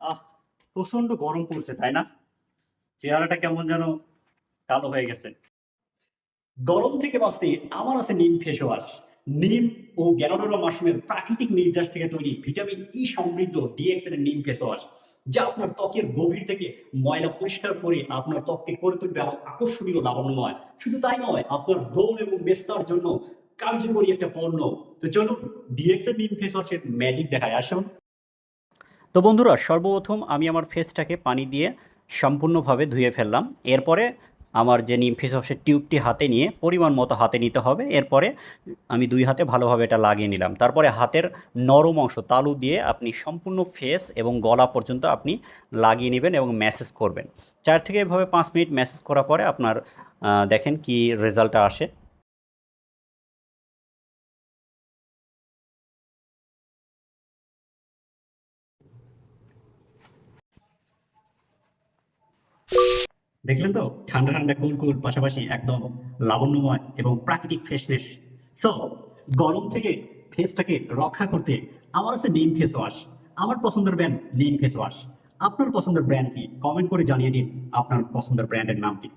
আহ, প্রচন্ড গরম পড়ছে তাই না? চেহারাটা কেমন যেন কালো হয়ে গেছে। গরম থেকে বাঁচতে আমার আছে নিম ফেস ওয়াশ। নিম ও গ্যানোডোরা মাশরুমের প্রাকৃতিক নির্যাস থেকে তৈরি ভিটামিন ই সমৃদ্ধ ডিএক্সএন এর নিম ফেস ওয়াশ, যা আপনার ত্বকের গভীর থেকে ময়লা পরিষ্কার করে আপনার ত্বককে করে তুলবে আরো আকর্ষণীয় লাবণ্যময়। শুধু তাই নয়, আপনার ব্রণ এবং মেস্তার জন্য কার্যকরী একটা পণ্য। তো চলুন ডিএক্সএন নিম ফেস ওয়াশের ম্যাজিক দেখায়, আসুন। তো বন্ধুরা, সর্বপ্রথম আমি আমার ফেসটাকে পানি দিয়ে সম্পূর্ণভাবে ধুয়ে ফেললাম। এরপরে আমার যে নিম ফেস ওয়াশের টিউবটি হাতে নিয়ে পরিমাণ মতো হাতে নিতে হবে। এরপরে আমি 2 হাতে ভালোভাবে এটা লাগিয়ে নিলাম। তারপরে হাতের নরম অংশ তালু দিয়ে আপনি সম্পূর্ণ ফেস এবং গলা পর্যন্ত আপনি লাগিয়ে নেবেন এবং ম্যাসেজ করবেন। 4 থেকে এভাবে 5 মিনিট ম্যাসেজ করার পরে আপনার দেখেন কি রেজাল্টটা আসে। দেখলেন তো, ঠান্ডা ঠান্ডা কুল কুল, পাশাপাশি একদম লাবণ্যময় এবং প্রাকৃতিক ফ্রেশনেস। সো গরম থেকে ফেসটাকে রক্ষা করতে আমার আছে নিম ফেস ওয়াশ। আমার পছন্দের ব্র্যান্ড নিম ফেস ওয়াশ। আপনার পছন্দের ব্র্যান্ড কি? কমেন্ট করে জানিয়ে দিন আপনার পছন্দের ব্র্যান্ডের নামটি।